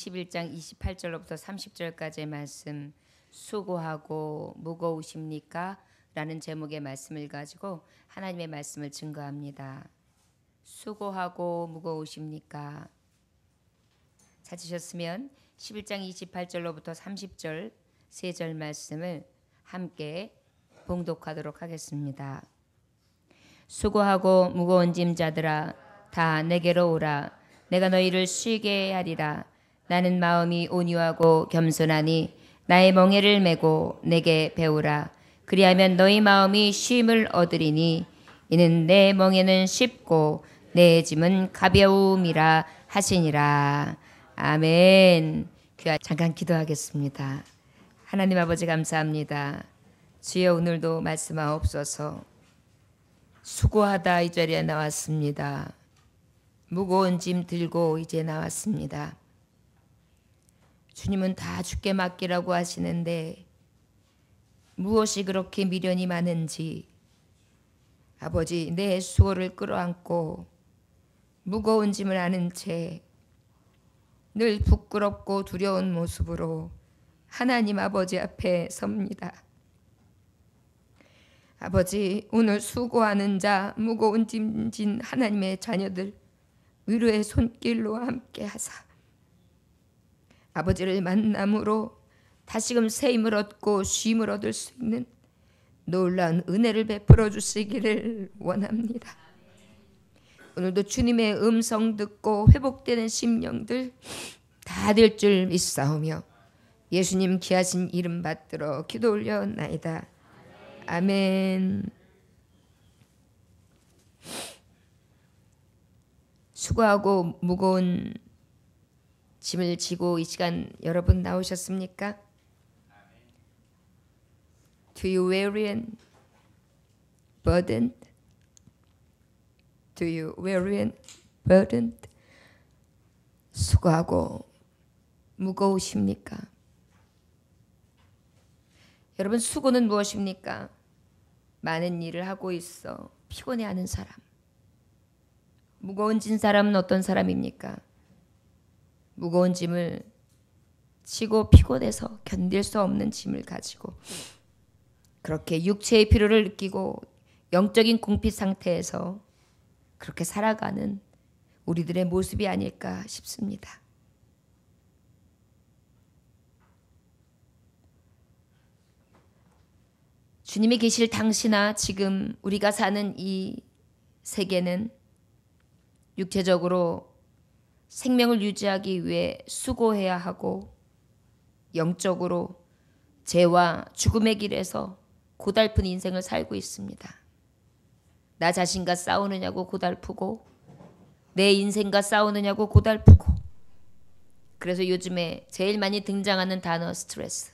11장 28절로부터 30절까지의 말씀, 수고하고 무거우십니까? 라는 제목의 말씀을 가지고 하나님의 말씀을 증거합니다. 수고하고 무거우십니까? 찾으셨으면 11장 28절로부터 30절 세 절 말씀을 함께 봉독하도록 하겠습니다. 수고하고 무거운 짐자들아 다 내게로 오라. 내가 너희를 쉬게 하리라. 나는 마음이 온유하고 겸손하니 나의 멍에를 메고 내게 배우라. 그리하면 너희 마음이 쉼을 얻으리니 이는 내 멍에는 쉽고 내 짐은 가벼움이라 하시니라. 아멘. 잠깐 기도하겠습니다. 하나님 아버지 감사합니다. 주여 오늘도 말씀하옵소서. 수고하다 이 자리에 나왔습니다. 무거운 짐 들고 이제 나왔습니다. 주님은 다 주께 맡기라고 하시는데 무엇이 그렇게 미련이 많은지 아버지 내 수고를 끌어안고 무거운 짐을 안은 채 늘 부끄럽고 두려운 모습으로 하나님 아버지 앞에 섭니다. 아버지 오늘 수고하는 자 무거운 짐 진 하나님의 자녀들 위로의 손길로 함께 하사 아버지를 만남으로 다시금 새 힘을 얻고 쉼을 얻을 수 있는 놀라운 은혜를 베풀어 주시기를 원합니다. 오늘도 주님의 음성 듣고 회복되는 심령들 다 될 줄 믿사오며 예수님 귀하신 이름 받들어 기도 올려나이다. 아멘. 수고하고 무거운 짐을 지고 이 시간 여러분 나오셨습니까? Do you weary and burdened? Do you weary and burdened? 수고하고 무거우십니까? 여러분 수고는 무엇입니까? 많은 일을 하고 있어 피곤해하는 사람. 무거운 짐 사람은 어떤 사람입니까? 무거운 짐을 지고 피곤해서 견딜 수 없는 짐을 가지고 그렇게 육체의 피로를 느끼고 영적인 궁핍 상태에서 그렇게 살아가는 우리들의 모습이 아닐까 싶습니다. 주님이 계실 당시나 지금 우리가 사는 이 세계는 육체적으로 생명을 유지하기 위해 수고해야 하고 영적으로 죄와 죽음의 길에서 고달픈 인생을 살고 있습니다. 나 자신과 싸우느냐고 고달프고 내 인생과 싸우느냐고 고달프고 그래서 요즘에 제일 많이 등장하는 단어 스트레스.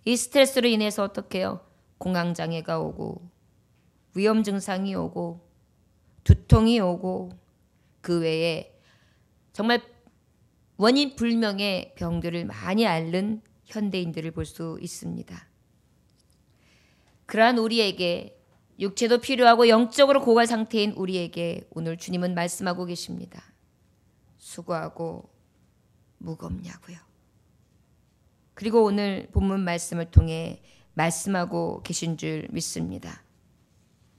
이 스트레스로 인해서 어떻게 해요? 공황장애가 오고 위험 증상이 오고 두통이 오고 그 외에 정말 원인 불명의 병들을 많이 앓는 현대인들을 볼 수 있습니다. 그러한 우리에게 육체도 필요하고 영적으로 고갈 상태인 우리에게 오늘 주님은 말씀하고 계십니다. 수고하고 무겁냐고요. 그리고 오늘 본문 말씀을 통해 말씀하고 계신 줄 믿습니다.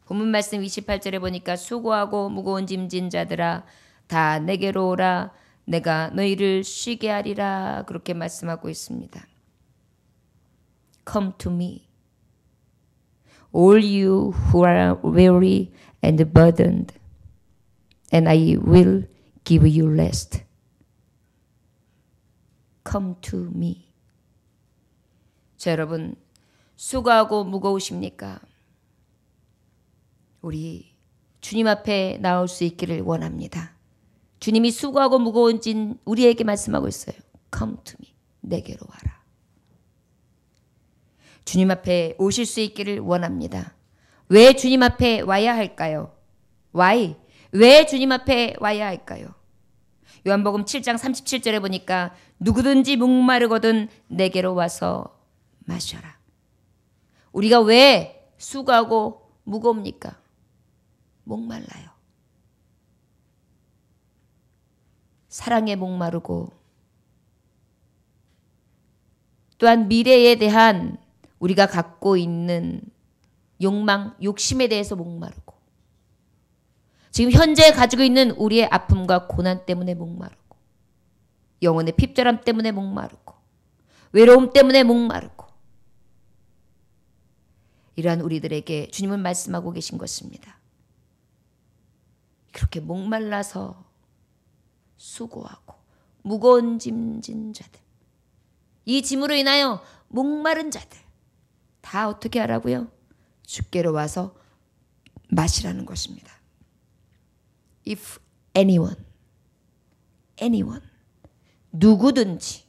본문 말씀 28절에 보니까 수고하고 무거운 짐진 자들아 다 내게로 오라. 내가 너희를 쉬게 하리라. 그렇게 말씀하고 있습니다. Come to me. All you who are weary and burdened, and I will give you rest. Come to me. 자, 여러분, 수고하고 무거우십니까? 우리 주님 앞에 나올 수 있기를 원합니다. 주님이 수고하고 무거운 짐 우리에게 말씀하고 있어요. Come to me. 내게로 와라. 주님 앞에 오실 수 있기를 원합니다. 왜 주님 앞에 와야 할까요? Why? 왜 주님 앞에 와야 할까요? 요한복음 7장 37절에 보니까 누구든지 목마르거든 내게로 와서 마셔라. 우리가 왜 수고하고 무겁니까? 목말라요. 사랑에 목마르고 또한 미래에 대한 우리가 갖고 있는 욕망, 욕심에 대해서 목마르고 지금 현재 가지고 있는 우리의 아픔과 고난 때문에 목마르고 영혼의 핍절함 때문에 목마르고 외로움 때문에 목마르고 이러한 우리들에게 주님은 말씀하고 계신 것입니다. 그렇게 목말라서 수고하고 무거운 짐 진 자들, 이 짐으로 인하여 목마른 자들 다 어떻게 하라고요? 주께로 와서 마시라는 것입니다. If anyone, 누구든지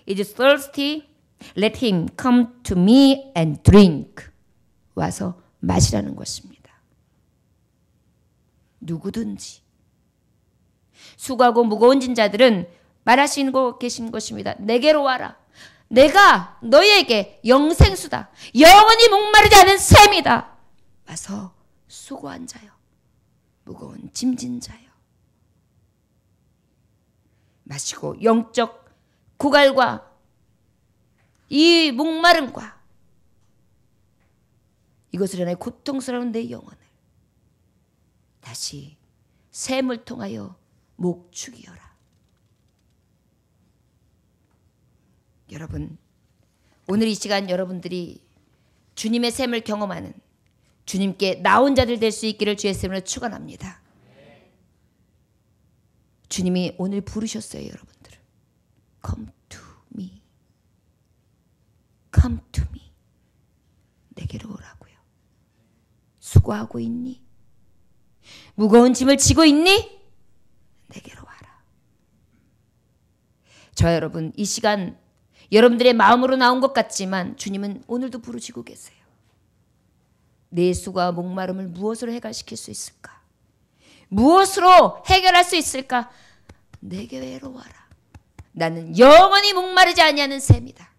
is thirsty, let him come to me and drink. 와서 마시라는 것입니다. 누구든지. 수고하고 무거운 진자들은 말하시고 계신 것입니다. 내게로 와라. 내가 너희에게 영생수다. 영원히 목마르지 않은 샘이다. 와서 수고한 자요. 무거운 짐진 자요. 마시고 영적 고갈과 이 목마름과 이것을 인해 고통스러운 내 영혼을 다시 샘을 통하여 목축이어라. 여러분, 오늘 이 시간 여러분들이 주님의 샘을 경험하는 주님께 나온 자들 될 수 있기를 주의 이름으로 축원합니다. 주님이 오늘 부르셨어요, 여러분들을. Come to me. Come to me. 내게로 오라고요. 수고하고 있니? 무거운 짐을 지고 있니? 내게로 와라. 저 여러분, 이 시간 여러분들의 마음으로 나온 것 같지만 주님은 오늘도 부르시고 계세요. 내 수고와 목마름을 무엇으로 해결시킬 수 있을까? 무엇으로 해결할 수 있을까? 내게로 와라. 나는 영원히 목마르지 아니하는 샘이다.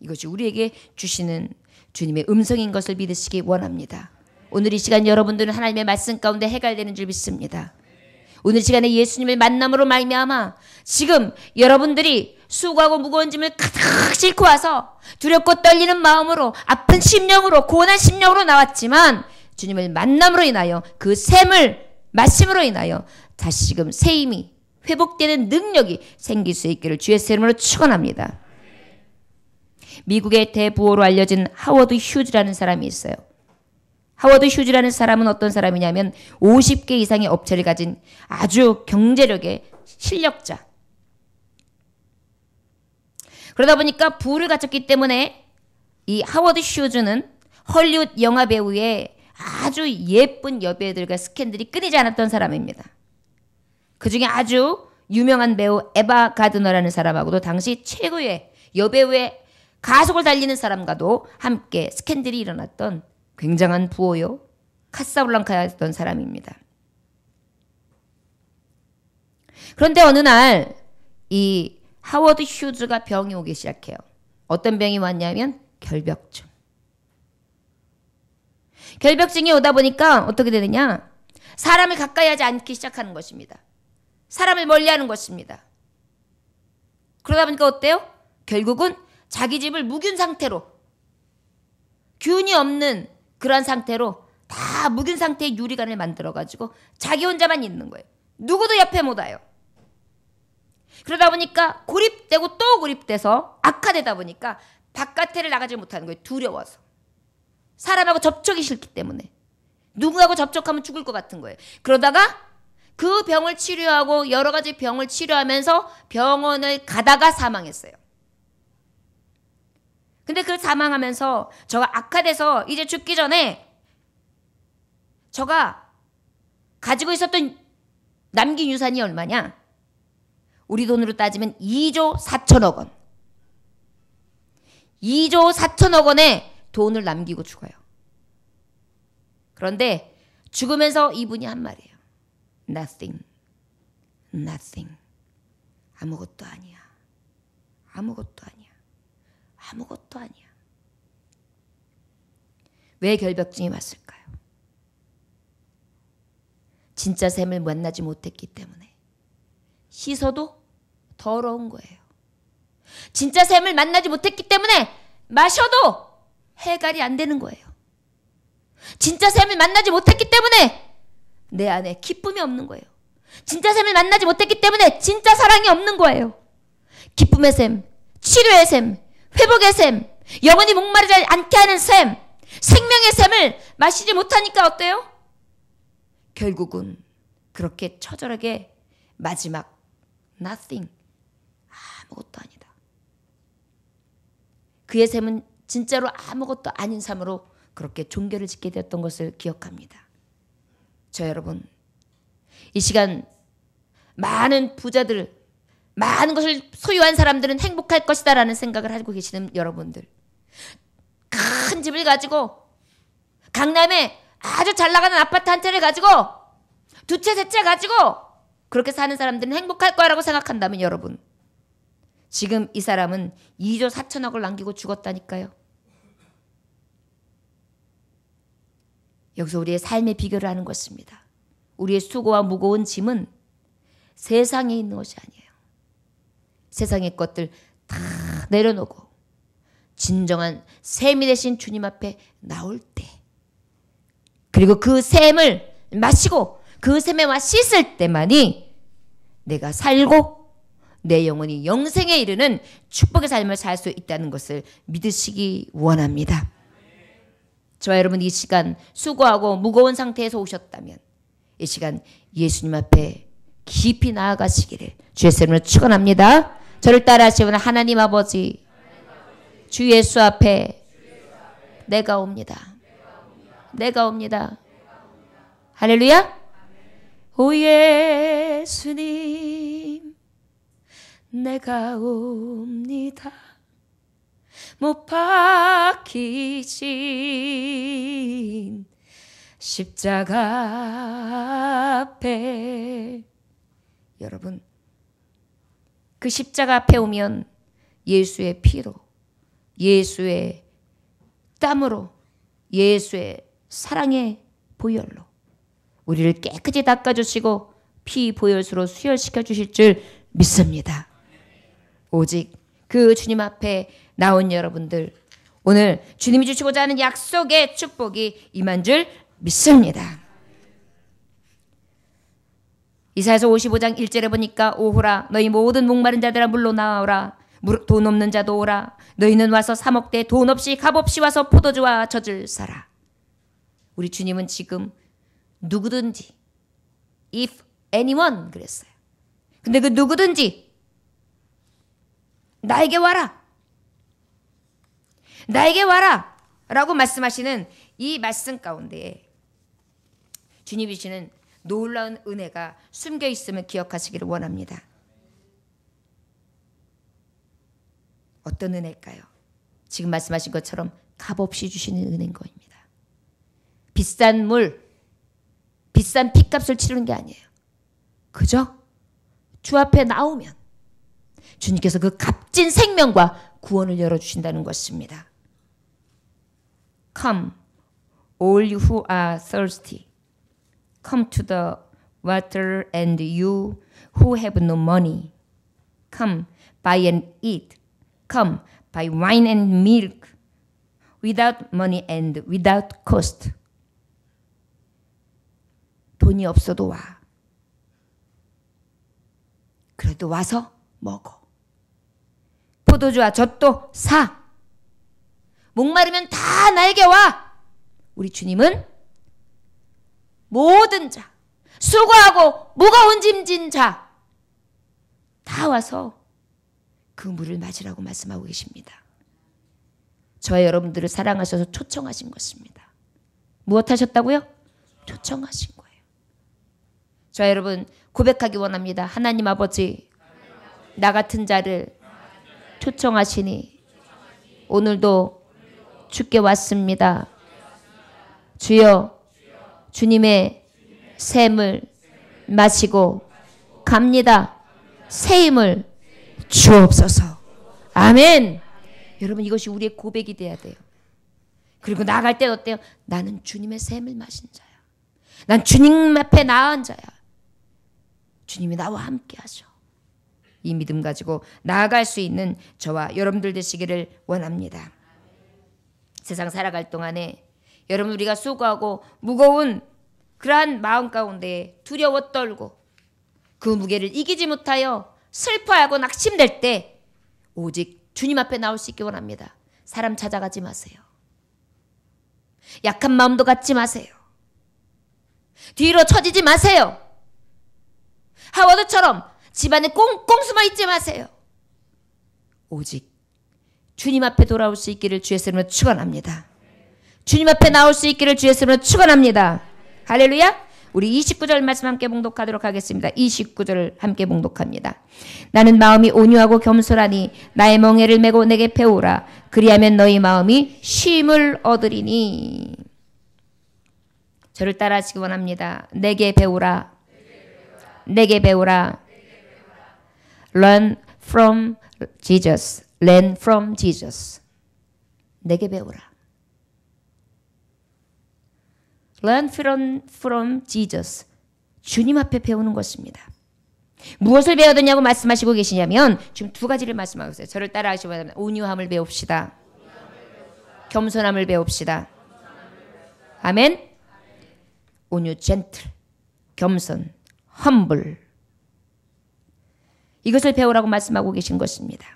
이것이 우리에게 주시는 주님의 음성인 것을 믿으시기 원합니다. 오늘 이 시간 여러분들은 하나님의 말씀 가운데 해결되는 줄 믿습니다. 오늘 시간에 예수님을 만남으로 말미암아 지금 여러분들이 수고하고 무거운 짐을 가득 싣고 와서 두렵고 떨리는 마음으로 아픈 심령으로 고난 심령으로 나왔지만 주님을 만남으로 인하여 그 샘을 마심으로 인하여 다시금 새 힘이 회복되는 능력이 생길 수 있기를 주의 이름으로 축원합니다. 미국의 대부호로 알려진 하워드 휴즈라는 사람이 있어요. 하워드 휴즈라는 사람은 어떤 사람이냐면 50개 이상의 업체를 가진 아주 경제력의 실력자. 그러다 보니까 부를 갖췄기 때문에 이 하워드 휴즈는 헐리우드 영화 배우의 아주 예쁜 여배우들과 스캔들이 끊이지 않았던 사람입니다. 그중에 아주 유명한 배우 에바 가드너라는 사람하고도 당시 최고의 여배우의 가속을 달리는 사람과도 함께 스캔들이 일어났던 굉장한 부호요. 카사블랑카였던 사람입니다. 그런데 어느 날 이 하워드 휴즈가 병이 오기 시작해요. 어떤 병이 왔냐면 결벽증. 결벽증이 오다 보니까 어떻게 되느냐? 사람을 가까이 하지 않기 시작하는 것입니다. 사람을 멀리하는 것입니다. 그러다 보니까 어때요? 결국은 자기 집을 묵은 상태로 균이 없는 그런 상태로 다 묵은 상태의 유리관을 만들어가지고 자기 혼자만 있는 거예요. 누구도 옆에 못 와요. 그러다 보니까 고립되고 또 고립돼서 악화되다 보니까 바깥에를 나가지 못하는 거예요. 두려워서. 사람하고 접촉이 싫기 때문에. 누구하고 접촉하면 죽을 것 같은 거예요. 그러다가 그 병을 치료하고 여러 가지 병을 치료하면서 병원을 가다가 사망했어요. 근데 그 사망하면서 저가 악화돼서 이제 죽기 전에 저가 가지고 있었던 남긴 유산이 얼마냐? 우리 돈으로 따지면 2조 4천억 원. 2조 4천억 원의 돈을 남기고 죽어요. 그런데 죽으면서 이분이 한 말이에요. Nothing. Nothing. 아무것도 아니야. 아무것도 아니야. 아무것도 아니야. 왜 결벽증이 왔을까요? 진짜 샘을 만나지 못했기 때문에. 씻어도 더러운 거예요. 진짜 샘을 만나지 못했기 때문에 마셔도 해갈이 안 되는 거예요. 진짜 샘을 만나지 못했기 때문에 내 안에 기쁨이 없는 거예요. 진짜 샘을 만나지 못했기 때문에 진짜 사랑이 없는 거예요. 기쁨의 샘, 치료의 샘, 회복의 샘, 영원히 목마르지 않게 하는 샘, 생명의 샘을 마시지 못하니까 어때요? 결국은 그렇게 처절하게 마지막 nothing, 아무것도 아니다. 그의 샘은 진짜로 아무것도 아닌 삶으로 그렇게 종교를 짓게 되었던 것을 기억합니다. 저 여러분, 이 시간 많은 부자들, 많은 것을 소유한 사람들은 행복할 것이다 라는 생각을 하고 계시는 여러분들, 큰 집을 가지고 강남에 아주 잘 나가는 아파트 한 채를 가지고 두 채, 세 채 가지고 그렇게 사는 사람들은 행복할 거라고 생각한다면 여러분, 지금 이 사람은 2조 4천억을 남기고 죽었다니까요. 여기서 우리의 삶의 비교를 하는 것입니다. 우리의 수고와 무거운 짐은 세상에 있는 것이 아니에요. 세상의 것들 다 내려놓고 진정한 샘이 되신 주님 앞에 나올 때, 그리고 그 샘을 마시고 그 샘에 와 씻을 때만이 내가 살고 내 영혼이 영생에 이르는 축복의 삶을 살 수 있다는 것을 믿으시기 원합니다. 저와 여러분, 이 시간 수고하고 무거운 상태에서 오셨다면 이 시간 예수님 앞에 깊이 나아가시기를 주의 이름으로 축원합니다. 저를 따라하시는 하나님 아버지, 주 예수 앞에 내가 옵니다. 내가 옵니다. 할렐루야. 오 예수님, 내가 옵니다. 못 박히신 십자가 앞에, 여러분, 그 십자가 앞에 오면 예수의 피로, 예수의 땀으로, 예수의 사랑의 보혈로 우리를 깨끗이 닦아주시고 피 보혈수로 수혈시켜 주실 줄 믿습니다. 오직 그 주님 앞에 나온 여러분들, 오늘 주님이 주시고자 하는 약속의 축복이 임한 줄 믿습니다. 이사야서 55장 1절에 보니까 오호라, 너희 모든 목마른 자들아 물로 나오라. 돈 없는 자도 오라. 너희는 와서 사 먹되 돈 없이 값 없이 와서 포도주와 젖을 사라. 우리 주님은 지금 누구든지, if anyone 그랬어요. 근데 그 누구든지 나에게 와라, 나에게 와라 라고 말씀하시는 이 말씀 가운데 주님이 주시는 놀라운 은혜가 숨겨 있음을 기억하시기를 원합니다. 어떤 은혜일까요? 지금 말씀하신 것처럼 값없이 주시는 은혜인 겁니다. 비싼 물, 비싼 핏값을 치르는 게 아니에요. 그죠? 주 앞에 나오면 주님께서 그 값진 생명과 구원을 열어주신다는 것입니다. Come, all you who are thirsty. Come to the water, and you who have no money. Come, buy and eat. Come, buy wine and milk. Without money and without cost. 돈이 없어도 와. 그래도 와서 먹어. 포도주와 젖도 사. 목마르면 다 나에게 와. 우리 주님은 모든 자, 수고하고 무거운 짐진 자 다 와서 그 물을 마시라고 말씀하고 계십니다. 저와 여러분들을 사랑하셔서 초청하신 것입니다. 무엇 하셨다고요? 초청하신 거예요. 저와 여러분 고백하기 원합니다. 하나님 아버지, 나 같은 자를 초청하시니 오늘도 주께 왔습니다. 주여, 주님의 샘을 마시고 갑니다. 새 힘을 주옵소서. 아멘. 여러분, 이것이 우리의 고백이 돼야 돼요. 그리고 나아갈 때 어때요? 나는 주님의 샘을 마신 자야. 난 주님 앞에 나은 자야. 주님이 나와 함께 하셔. 이 믿음 가지고 나아갈 수 있는 저와 여러분들 되시기를 원합니다. 세상 살아갈 동안에 여러분 우리가 수고하고 무거운 그러한 마음 가운데 두려워 떨고 그 무게를 이기지 못하여 슬퍼하고 낙심될 때 오직 주님 앞에 나올 수 있기 원합니다. 사람 찾아가지 마세요. 약한 마음도 갖지 마세요. 뒤로 처지지 마세요. 하와드처럼 집안에 꽁꽁 숨어 있지 마세요. 오직 주님 앞에 돌아올 수 있기를 주의 이름으로 축원합니다. 주님 앞에 나올 수 있기를 주의 이름으로 축원합니다. 할렐루야. 우리 29절 말씀 함께 봉독하도록 하겠습니다. 29절을 함께 봉독합니다. 나는 마음이 온유하고 겸손하니 나의 멍에를 메고 내게 배우라. 그리하면 너희 마음이 쉼을 얻으리니. 저를 따라하시기 원합니다. 내게 배우라. 내게 배우라. Learn from Jesus. Learn from Jesus. 내게 배우라. Learn from Jesus. 주님 앞에 배우는 것입니다. 무엇을 배워야 되냐고 말씀하시고 계시냐면 지금 두 가지를 말씀하고 있어요. 저를 따라하시기 바랍니다. 온유함을 배웁시다. 겸손함을 배웁시다. 아멘. 온유, 젠틀, 겸손, 험블. 이것을 배우라고 말씀하고 계신 것입니다.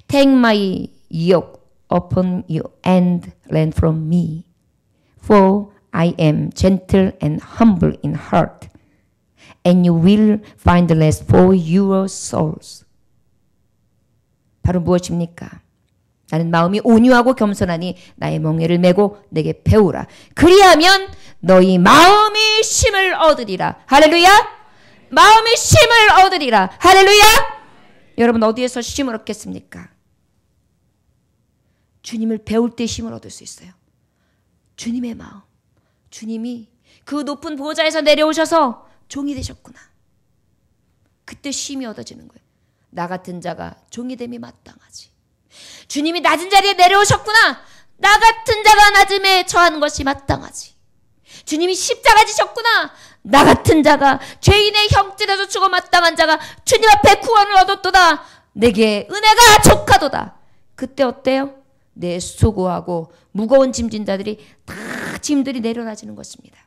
Take my yoke upon you and learn from me. For I am gentle and humble in heart, and you will find rest for your souls. 바로 무엇입니까? 나는 마음이 온유하고 겸손하니 나의 멍에를 메고 내게 배우라. 그리하면 너희 마음이 쉼을 얻으리라. 할렐루야. 마음이 쉼을 얻으리라. 할렐루야. 여러분 어디에서 쉼을 얻겠습니까? 주님을 배울 때 쉼을 얻을 수 있어요. 주님의 마음. 주님이 그 높은 보좌에서 내려오셔서 종이 되셨구나. 그때 쉼이 얻어지는 거예요. 나 같은 자가 종이 됨이 마땅하지. 주님이 낮은 자리에 내려오셨구나. 나 같은 자가 낮음에 처하는 것이 마땅하지. 주님이 십자가 지셨구나. 나 같은 자가 죄인의 형질에서 죽어 마땅한 자가 주님 앞에 구원을 얻었도다. 내게 은혜가 족하도다. 그때 어때요? 내 수고하고 무거운 짐진 자들이 다 짐들이 내려놔지는 것입니다.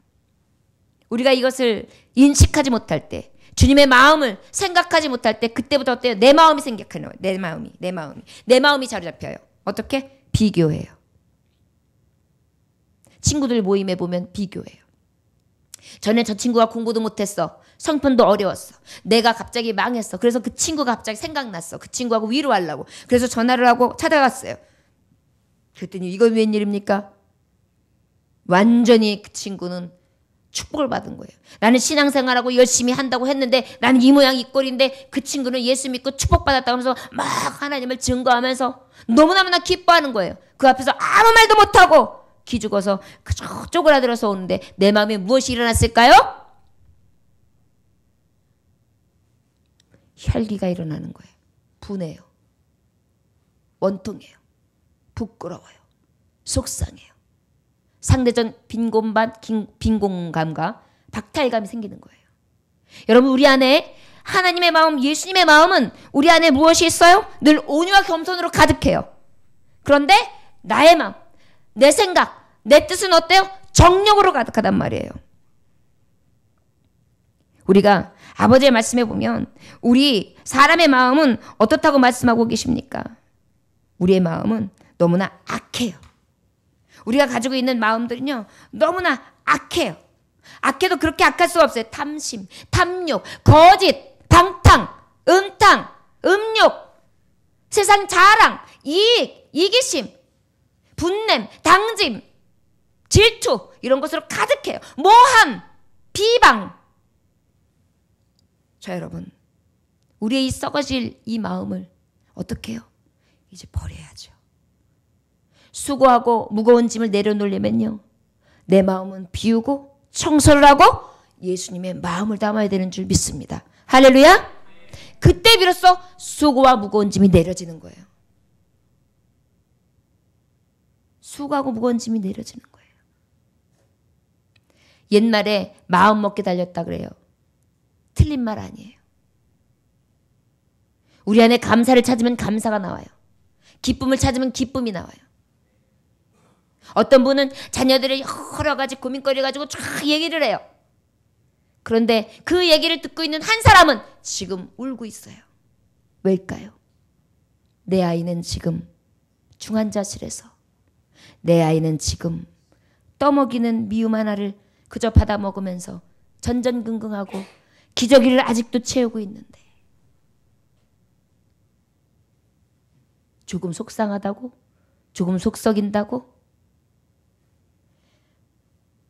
우리가 이것을 인식하지 못할 때, 주님의 마음을 생각하지 못할 때 그때부터 어때요? 내 마음이 생각하는 거예요. 내 마음이 자리잡혀요. 어떻게? 비교해요. 친구들 모임에 보면 비교해요. 전에 저 친구가 공부도 못했어. 성편도 어려웠어. 내가 갑자기 망했어. 그래서 그 친구가 갑자기 생각났어. 그 친구하고 위로하려고. 그래서 전화를 하고 찾아갔어요. 그랬더니 이건 웬일입니까? 완전히 그 친구는 축복을 받은 거예요. 나는 신앙생활하고 열심히 한다고 했는데 나는 이 모양 이 꼴인데 그 친구는 예수 믿고 축복받았다고 하면서 막 하나님을 증거하면서 너무너무나 기뻐하는 거예요. 그 앞에서 아무 말도 못하고 기죽어서 그저 쪼그라들어서 오는데 내 마음에 무엇이 일어났을까요? 혈기가 일어나는 거예요. 분해요. 원통해요. 부끄러워요. 속상해요. 상대전 빈곤감과 박탈감이 생기는 거예요. 여러분 우리 안에 하나님의 마음, 예수님의 마음은 우리 안에 무엇이 있어요? 늘 온유와 겸손으로 가득해요. 그런데 나의 마음, 내 생각, 내 뜻은 어때요? 정욕으로 가득하단 말이에요. 우리가 아버지의 말씀에 보면 우리 사람의 마음은 어떻다고 말씀하고 계십니까? 우리의 마음은 너무나 악해요. 우리가 가지고 있는 마음들은요 너무나 악해요. 악해도 그렇게 악할 수가 없어요. 탐심, 탐욕, 거짓, 방탕, 음탕, 음욕, 세상 자랑, 이익, 이기심, 분냄, 당짐, 질투 이런 것으로 가득해요. 모함, 비방. 자 여러분 우리의 이 썩어질 이 마음을 어떻게 해요? 이제 버려야죠. 수고하고 무거운 짐을 내려놓으려면요 내 마음은 비우고 청소를 하고 예수님의 마음을 담아야 되는 줄 믿습니다. 할렐루야. 그때 비로소 수고와 무거운 짐이 내려지는 거예요. 수고하고 무거운 짐이 내려지는 거예요. 옛말에 마음 먹게 달렸다 그래요. 틀린 말 아니에요. 우리 안에 감사를 찾으면 감사가 나와요. 기쁨을 찾으면 기쁨이 나와요. 어떤 분은 자녀들의 여러 가지 고민거리 가지고 쫙 얘기를 해요. 그런데 그 얘기를 듣고 있는 한 사람은 지금 울고 있어요. 왜일까요? 내 아이는 지금 중환자실에서, 내 아이는 지금 떠먹이는 미움 하나를 그저 받아 먹으면서 전전긍긍하고 기저귀를 아직도 채우고 있는데, 조금 속상하다고? 조금 속 썩인다고?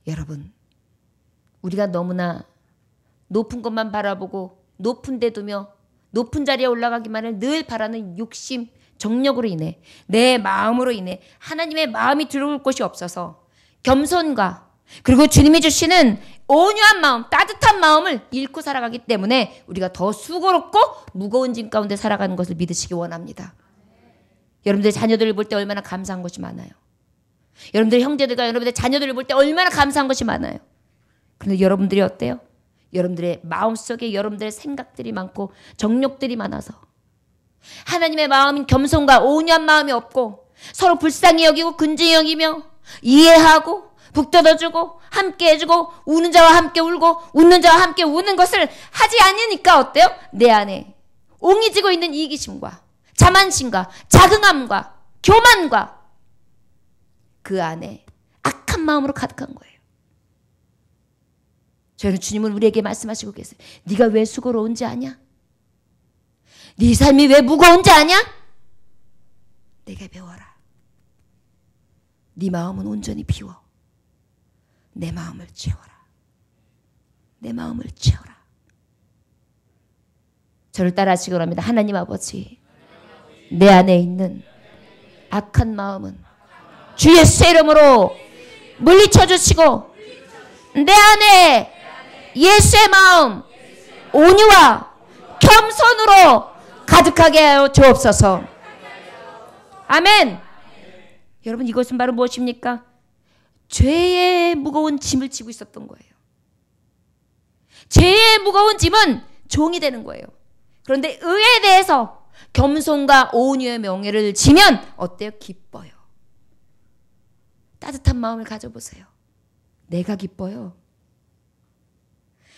여러분, 우리가 너무나 높은 것만 바라보고 높은 데 두며 높은 자리에 올라가기만을 늘 바라는 욕심, 정력으로 인해, 내 마음으로 인해 하나님의 마음이 들어올 곳이 없어서 겸손과 그리고 주님이 주시는 온유한 마음, 따뜻한 마음을 잃고 살아가기 때문에 우리가 더 수고롭고 무거운 짐 가운데 살아가는 것을 믿으시기 원합니다. 여러분들 자녀들을 볼 때 얼마나 감사한 것이 많아요. 여러분들 형제들과 여러분들 자녀들을 볼 때 얼마나 감사한 것이 많아요. 그런데 여러분들이 어때요? 여러분들의 마음속에 여러분들의 생각들이 많고 정욕들이 많아서 하나님의 마음인 겸손과 온유한 마음이 없고 서로 불쌍히 여기고 근징히 여기며 이해하고 북돋아주고 함께 해주고 우는 자와 함께 울고 웃는 자와 함께 우는 것을 하지 않으니까 어때요? 내 안에 옹이지고 있는 이기심과 자만심과 자긍함과 교만과 그 안에 악한 마음으로 가득한 거예요. 저는 주님은 우리에게 말씀하시고 계세요. 네가 왜 수고로운지 아냐? 네 삶이 왜 무거운지 아냐? 내게 배워라. 네 마음은 온전히 비워. 내 마음을 채워라. 내 마음을 채워라. 저를 따라하시기 바랍니다. 하나님 아버지, 내 안에 있는 악한 마음은 주 예수의 이름으로 물리쳐 주시고 내 안에 예수의 마음, 온유와 겸손으로 가득하게 하여 주옵소서. 아멘. 여러분, 이것은 바로 무엇입니까? 죄의 무거운 짐을 지고 있었던 거예요. 죄의 무거운 짐은 종이 되는 거예요. 그런데 의에 대해서 겸손과 온유의 명예를 지면 어때요? 기뻐요. 따뜻한 마음을 가져보세요. 내가 기뻐요.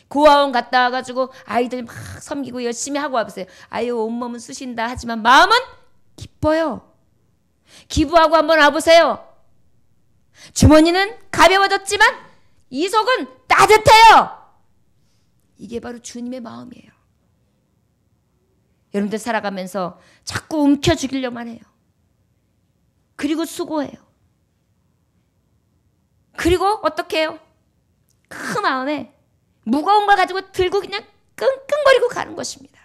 고아원 갔다 와가지고 아이들 막 섬기고 열심히 하고 와보세요. 아유, 온몸은 쑤신다 하지만 마음은 기뻐요. 기부하고 한번 와보세요. 주머니는 가벼워졌지만 이 속은 따뜻해요. 이게 바로 주님의 마음이에요. 여러분들 살아가면서 자꾸 움켜쥐기려만 해요. 그리고 수고해요. 그리고 어떻게 해요? 그 마음에 무거운 걸 가지고 들고 그냥 끙끙거리고 가는 것입니다.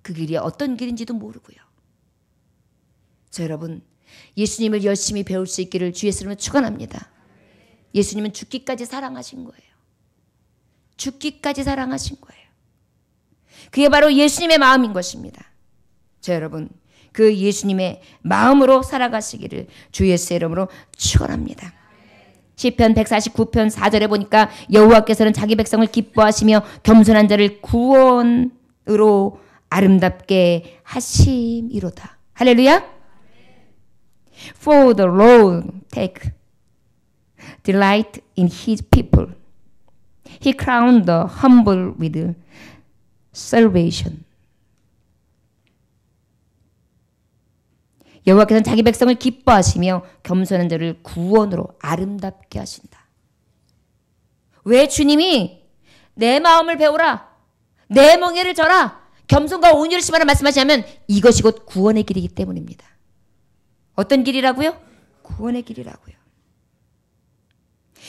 그 길이 어떤 길인지도 모르고요. 자, 여러분, 예수님을 열심히 배울 수 있기를 주 예수님을 축원합니다. 예수님은 죽기까지 사랑하신 거예요. 죽기까지 사랑하신 거예요. 그게 바로 예수님의 마음인 것입니다. 자, 여러분, 그 예수님의 마음으로 살아가시기를 주 예수의 이름으로 축원합니다. 시편 149편 4절에 보니까 여호와께서는 자기 백성을 기뻐하시며 겸손한 자를 구원으로 아름답게 하심이로다. 할렐루야. For the Lord take delight in his people. He crowned the humble with salvation. 여호와께서는 자기 백성을 기뻐하시며 겸손한 자를 구원으로 아름답게 하신다. 왜 주님이 내 마음을 배우라, 내 멍에를 져라, 겸손과 온유를 심하라 말씀하시냐면 이것이 곧 구원의 길이기 때문입니다. 어떤 길이라고요? 구원의 길이라고요.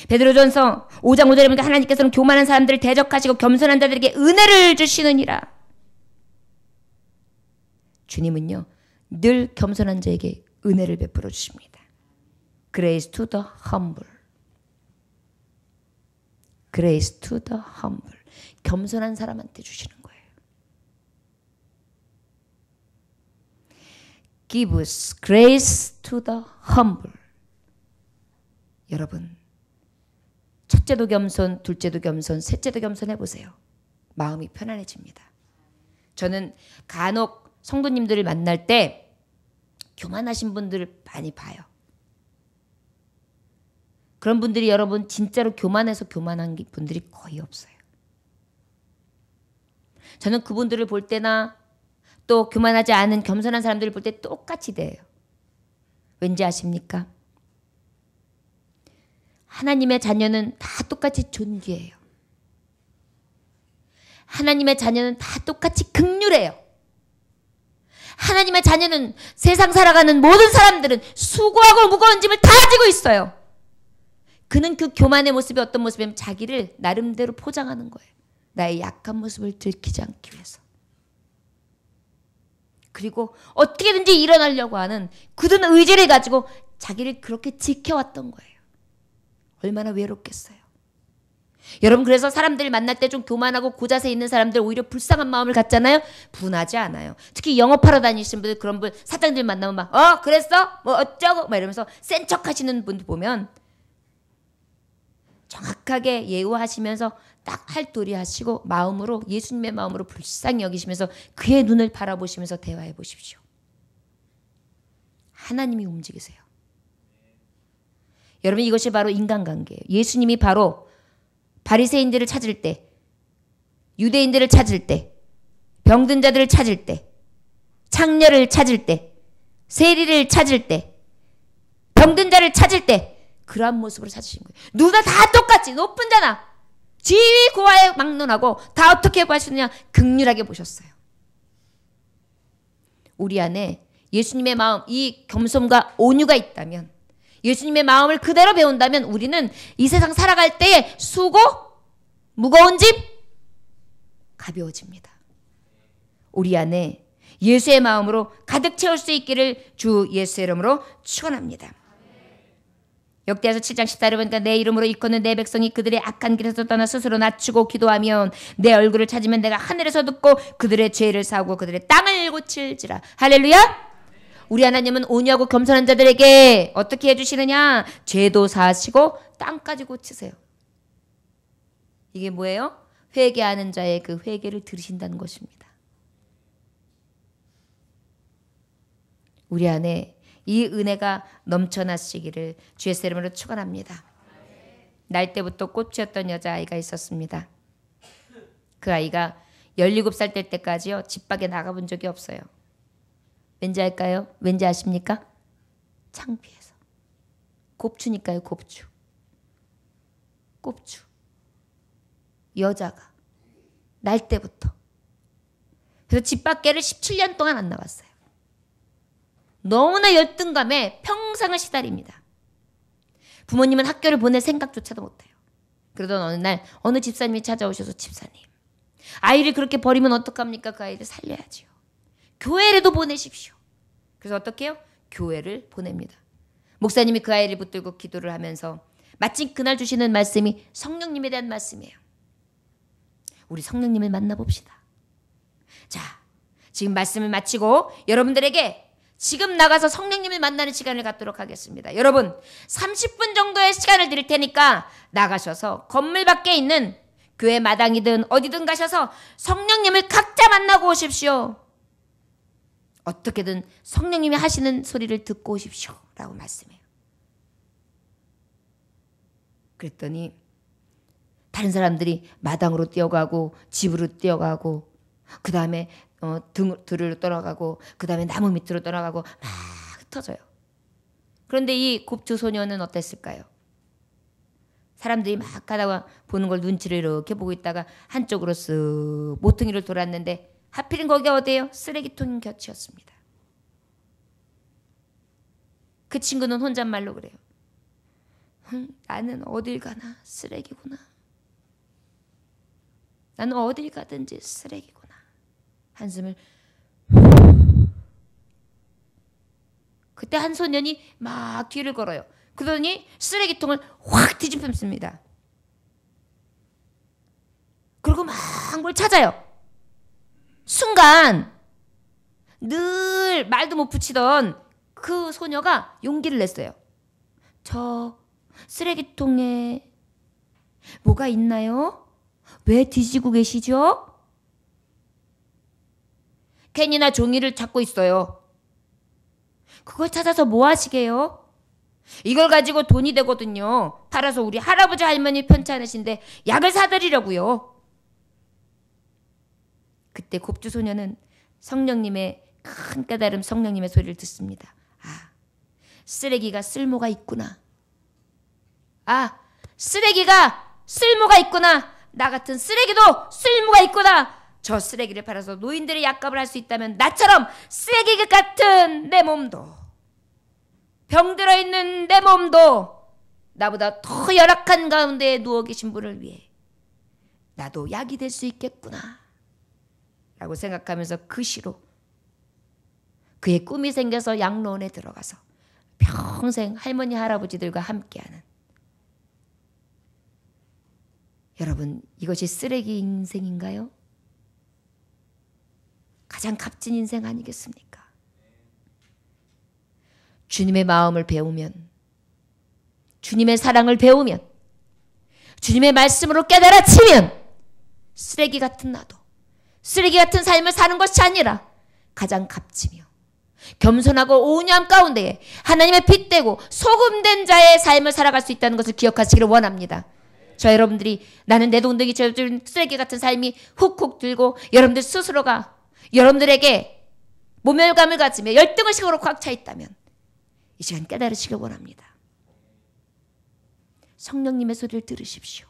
베드로전서 5장 5절에 보니까 하나님께서는 교만한 사람들을 대적하시고 겸손한 자들에게 은혜를 주시느니라. 주님은요, 늘 겸손한 자에게 은혜를 베풀어 주십니다. Grace to the humble. Grace to the humble. 겸손한 사람한테 주시는 거예요. Give us grace to the humble. 여러분, 첫째도 겸손, 둘째도 겸손, 셋째도 겸손 해보세요. 마음이 편안해집니다. 저는 간혹 성도님들을 만날 때 교만하신 분들을 많이 봐요. 그런 분들이 여러분 진짜로 교만해서 교만한 분들이 거의 없어요. 저는 그분들을 볼 때나 또 교만하지 않은 겸손한 사람들을 볼 때 똑같이 대해요. 왠지 아십니까? 하나님의 자녀는 다 똑같이 존귀해요. 하나님의 자녀는 다 똑같이 긍휼해요. 하나님의 자녀는 세상 살아가는 모든 사람들은 수고하고 무거운 짐을 다 지고 있어요. 그는 그 교만의 모습이 어떤 모습이냐면 자기를 나름대로 포장하는 거예요. 나의 약한 모습을 들키지 않기 위해서. 그리고 어떻게든지 일어나려고 하는 굳은 의지를 가지고 자기를 그렇게 지켜왔던 거예요. 얼마나 외롭겠어요. 여러분 그래서 사람들 만날 때 좀 교만하고 고자세 있는 사람들 오히려 불쌍한 마음을 갖잖아요. 분하지 않아요. 특히 영업하러 다니시는 분들 그런 분 사장들 만나면 막 그랬어? 뭐 어쩌고 막 이러면서 센 척 하시는 분들 보면 정확하게 예우하시면서 딱 할도리 하시고 마음으로 예수님의 마음으로 불쌍히 여기시면서 그의 눈을 바라보시면서 대화해 보십시오. 하나님이 움직이세요. 여러분 이것이 바로 인간관계예요. 예수님이 바로 바리새인들을 찾을 때, 유대인들을 찾을 때, 병든 자들을 찾을 때, 창녀를 찾을 때, 세리를 찾을 때, 병든 자를 찾을 때 그러한 모습으로 찾으신 거예요. 누가 다 똑같이 높은 자나 지위 고하에 막론하고 다 어떻게 보시느냐 긍휼하게 보셨어요. 우리 안에 예수님의 마음 이 겸손과 온유가 있다면 예수님의 마음을 그대로 배운다면 우리는 이 세상 살아갈 때에 수고 무거운 짐 가벼워집니다. 우리 안에 예수의 마음으로 가득 채울 수 있기를 주 예수의 이름으로 축원합니다. 역대하서 7장 14절에 보니까 내 이름으로 일컫는 내 백성이 그들의 악한 길에서 떠나 스스로 낮추고 기도하면 내 얼굴을 찾으면 내가 하늘에서 듣고 그들의 죄를 사하고 그들의 땅을 고칠지라. 할렐루야. 우리 하나님은 온유하고 겸손한 자들에게 어떻게 해주시느냐. 죄도 사하시고 땅까지 고치세요. 이게 뭐예요? 회개하는 자의 그 회개를 들으신다는 것입니다. 우리 안에 이 은혜가 넘쳐나시기를 주의 이름으로 축원합니다. 날 때부터 꽃이었던 여자아이가 있었습니다. 그 아이가 17살 될 때까지요. 집 밖에 나가본 적이 없어요. 왠지 알까요? 왠지 아십니까? 창피해서. 곱추니까요. 곱추. 곱추. 여자가 날 때부터. 그래서 집 밖에를 17년 동안 안 나왔어요. 너무나 열등감에 평생을 시달립니다. 부모님은 학교를 보낼 생각조차도 못해요. 그러던 어느 날 어느 집사님이 찾아오셔서 집사님 아이를 그렇게 버리면 어떡합니까? 그 아이를 살려야지요. 교회라도 보내십시오. 그래서 어떻게 해요? 교회를 보냅니다. 목사님이 그 아이를 붙들고 기도를 하면서 마침 그날 주시는 말씀이 성령님에 대한 말씀이에요. 우리 성령님을 만나봅시다. 자, 지금 말씀을 마치고 여러분들에게 지금 나가서 성령님을 만나는 시간을 갖도록 하겠습니다. 여러분 30분 정도의 시간을 드릴 테니까 나가셔서 건물 밖에 있는 교회 마당이든 어디든 가셔서 성령님을 각자 만나고 오십시오. 어떻게든 성령님이 하시는 소리를 듣고 오십시오 라고 말씀해요. 그랬더니 다른 사람들이 마당으로 뛰어가고 집으로 뛰어가고 그 다음에 들으로 떠나가고 그 다음에 나무 밑으로 떠나가고 막 흩어져요. 그런데 이 곱추 소녀는 어땠을까요? 사람들이 막 가다가 보는 걸 눈치를 이렇게 보고 있다가 한쪽으로 쓱 모퉁이를 돌았는데 하필은 거기가 어디예요? 쓰레기통 곁이었습니다. 그 친구는 혼잣말로 그래요. 나는 어딜 가나 쓰레기구나. 나는 어딜 가든지 쓰레기구나. 한숨을 그때 한 소년이 막 뒤를 걸어요. 그러더니 쓰레기통을 확 뒤집습니다. 그리고 막 뭘 찾아요. 순간 늘 말도 못 붙이던 그 소녀가 용기를 냈어요. 저 쓰레기통에 뭐가 있나요? 왜 뒤지고 계시죠? 캔이나 종이를 찾고 있어요. 그걸 찾아서 뭐 하시게요? 이걸 가지고 돈이 되거든요. 팔아서 우리 할아버지 할머니 편찮으신데 약을 사드리려고요. 그때 곱주 소녀는 성령님의 큰 깨달음, 성령님의 소리를 듣습니다. 아, 쓰레기가 쓸모가 있구나. 아, 쓰레기가 쓸모가 있구나. 나 같은 쓰레기도 쓸모가 있구나. 저 쓰레기를 팔아서 노인들의 약값을 할 수 있다면 나처럼 쓰레기 같은 내 몸도, 병들어 있는 내 몸도 나보다 더 열악한 가운데 누워 계신 분을 위해 나도 약이 될 수 있겠구나 라고 생각하면서 그 시로 그의 꿈이 생겨서 양로원에 들어가서 평생 할머니 할아버지들과 함께하는, 여러분 이것이 쓰레기 인생인가요? 가장 값진 인생 아니겠습니까? 주님의 마음을 배우면, 주님의 사랑을 배우면, 주님의 말씀으로 깨달아치면 쓰레기 같은 나도, 쓰레기 같은 삶을 사는 것이 아니라 가장 값지며 겸손하고 온유함 가운데에 하나님의 빛되고 소금된 자의 삶을 살아갈 수 있다는 것을 기억하시기를 원합니다. 저 여러분들이 나는 내 동댕이 채워준 쓰레기 같은 삶이 훅훅 들고 여러분들 스스로가 여러분들에게 모멸감을 가지며 열등의식으로 꽉 차 있다면 이 시간 깨달으시길 원합니다. 성령님의 소리를 들으십시오.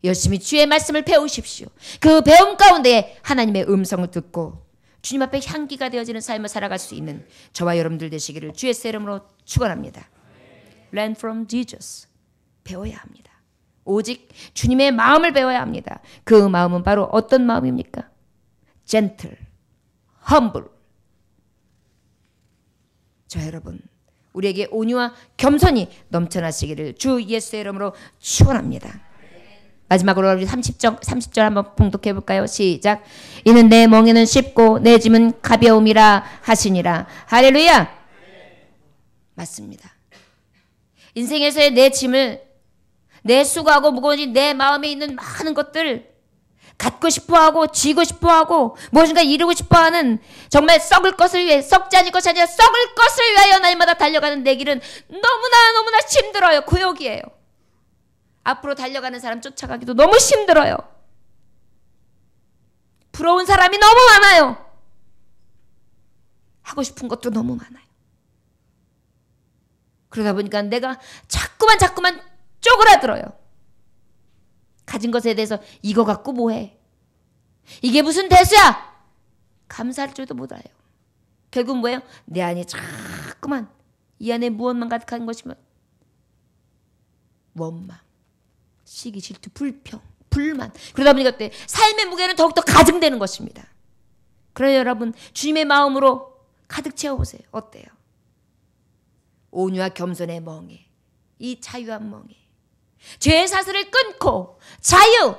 열심히 주의 말씀을 배우십시오. 그 배움 가운데 하나님의 음성을 듣고 주님 앞에 향기가 되어지는 삶을 살아갈 수 있는 저와 여러분들 되시기를 주의 이름으로 축원합니다. Learn from Jesus. 배워야 합니다. 오직 주님의 마음을 배워야 합니다. 그 마음은 바로 어떤 마음입니까? Gentle, humble. 저 여러분, 우리에게 온유와 겸손이 넘쳐나시기를 주 예수의 이름으로 축원합니다. 마지막으로 우리 30절 한번 봉독해 볼까요? 시작. 이는 내 멍에는 쉽고 내 짐은 가벼움이라 하시니라. 할렐루야. 맞습니다. 인생에서의 내 짐을, 내 수고하고 무거운 내 마음에 있는 많은 것들 갖고 싶어하고 쥐고 싶어하고 무엇인가 이루고 싶어하는, 정말 썩을 것을 위해, 썩지 않을 것이 아니라 썩을 것을 위하여 날마다 달려가는 내 길은 너무나 힘들어요. 구욕이에요. 앞으로 달려가는 사람 쫓아가기도 너무 힘들어요. 부러운 사람이 너무 많아요. 하고 싶은 것도 너무 많아요. 그러다 보니까 내가 자꾸만 쪼그라들어요. 가진 것에 대해서 이거 갖고 뭐해? 이게 무슨 대수야? 감사할 줄도 몰라요. 결국 뭐예요? 내 안에 자꾸만, 이 안에 무엇만 가득한 것이면 원망, 시기, 질투, 불평, 불만. 그러다 보니까 어때? 삶의 무게는 더욱더 가증되는 것입니다. 그래요 여러분, 주님의 마음으로 가득 채워보세요. 어때요? 온유와 겸손의 멍에, 이 자유한 멍에 죄의 사슬을 끊고 자유,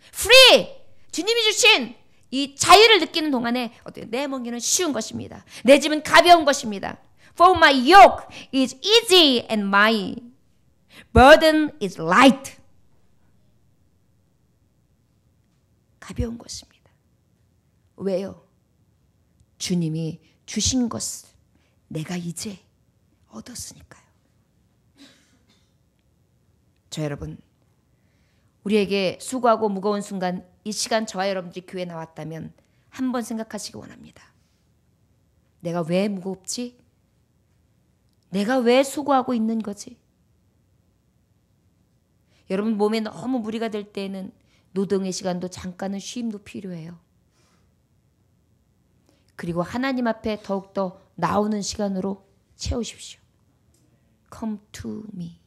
free, 주님이 주신 이 자유를 느끼는 동안에 어때요? 내 멍에는 쉬운 것입니다. 내 짐은 가벼운 것입니다. For my yoke is easy and my burden is light. 가벼운 것입니다. 왜요? 주님이 주신 것을 내가 이제 얻었으니까요. 저 여러분, 우리에게 수고하고 무거운 순간, 이 시간 저와 여러분들이 교회에 나왔다면 한번 생각하시기 원합니다. 내가 왜 무겁지? 내가 왜 수고하고 있는 거지? 여러분 몸에 너무 무리가 될 때에는 노동의 시간도 잠깐은 쉼도 필요해요. 그리고 하나님 앞에 더욱더 나오는 시간으로 채우십시오. Come to me.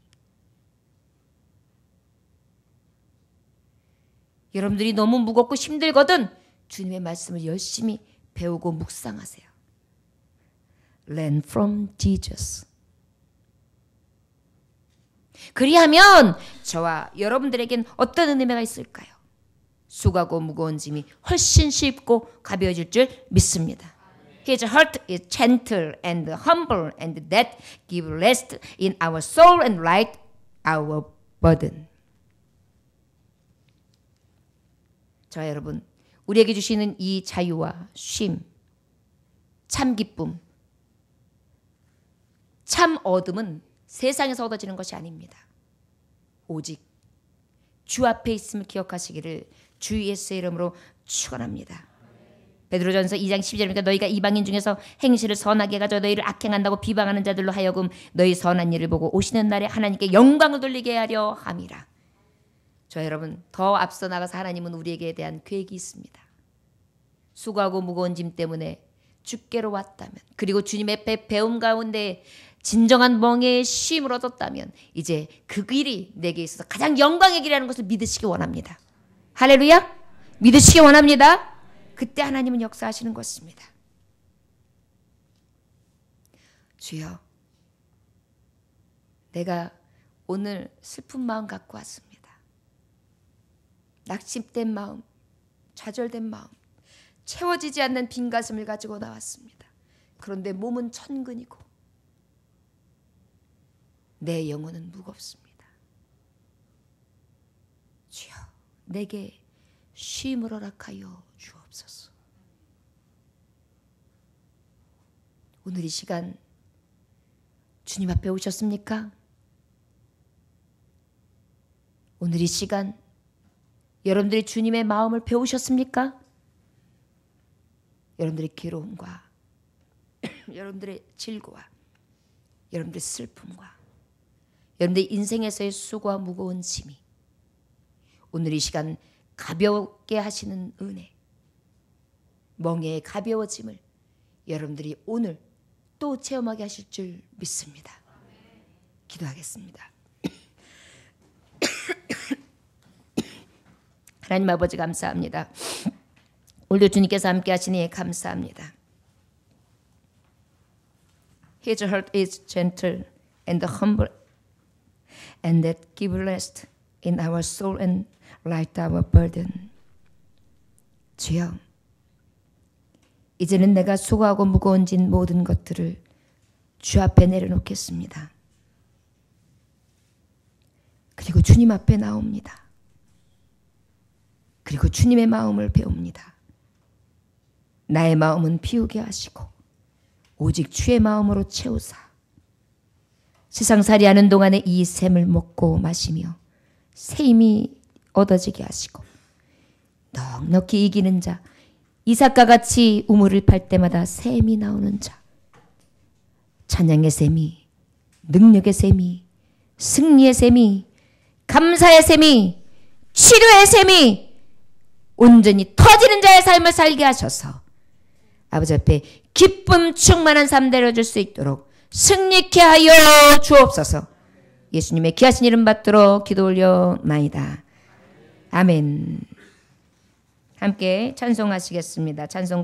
여러분들이 너무 무겁고 힘들거든 주님의 말씀을 열심히 배우고 묵상하세요. Learn from Jesus. 그리하면 저와 여러분들에겐 어떤 은혜가 있을까요? 수고하고 무거운 짐이 훨씬 쉽고 가벼워질 줄 믿습니다. His heart is gentle and humble, and that give rest in our soul and light our burden. 저 여러분, 우리에게 주시는 이 자유와 쉼, 참 기쁨, 참 얻음은 세상에서 얻어지는 것이 아닙니다. 오직 주 앞에 있음을 기억하시기를 주 예수의 이름으로 축원합니다. 베드로전서 2장 12절입니다. 너희가 이방인 중에서 행실을 선하게 가져 너희를 악행한다고 비방하는 자들로 하여금 너희 선한 일을 보고 오시는 날에 하나님께 영광을 돌리게 하려 함이라. 저 여러분, 더 앞서 나가서 하나님은 우리에게 대한 계획이 있습니다. 수고하고 무거운 짐 때문에 주께로 왔다면, 그리고 주님의 배움 가운데 진정한 멍에의 쉼을 얻었다면 이제 그 길이 내게 있어서 가장 영광의 길이라는 것을 믿으시기 원합니다. 할렐루야! 믿으시기 원합니다. 그때 하나님은 역사하시는 것입니다. 주여, 내가 오늘 슬픈 마음 갖고 왔습니다. 낙심된 마음, 좌절된 마음, 채워지지 않는 빈 가슴을 가지고 나왔습니다. 그런데 몸은 천근이고 내 영혼은 무겁습니다. 주여, 내게 쉼을 허락하여 주옵소서. 오늘 이 시간 주님 앞에 오셨습니까? 오늘 이 시간 여러분들이 주님의 마음을 배우셨습니까? 여러분들의 괴로움과 여러분들의 질고와 여러분들의 슬픔과 여러분들의 인생에서의 수고와 무거운 짐이 오늘 이 시간 가볍게 하시는 은혜, 멍에의 가벼워짐을 여러분들이 오늘 또 체험하게 하실 줄 믿습니다. 기도하겠습니다. 하나님 아버지 감사합니다. 오늘도 주님께서 함께 하시니 감사합니다. His heart is gentle and humble, and that give rest in our soul and light our burden. 주여, 이제는 내가 수고하고 무거운 진 모든 것들을 주 앞에 내려놓겠습니다. 그리고 주님 앞에 나옵니다. 그리고 주님의 마음을 배웁니다. 나의 마음은 비우게 하시고 오직 주의 마음으로 채우사 세상살이 하는 동안에 이 샘을 먹고 마시며 새 힘이 얻어지게 하시고 넉넉히 이기는 자, 이삭과 같이 우물을 팔 때마다 샘이 나오는 자, 찬양의 샘이, 능력의 샘이, 승리의 샘이, 감사의 샘이, 치료의 샘이 온전히 터지는 자의 삶을 살게 하셔서 아버지 앞에 기쁨 충만한 삶 되어줄 수 있도록 승리케 하여 주옵소서. 예수님의 귀하신 이름 받들어 기도 올려나이다. 아멘. 함께 찬송하시겠습니다. 찬송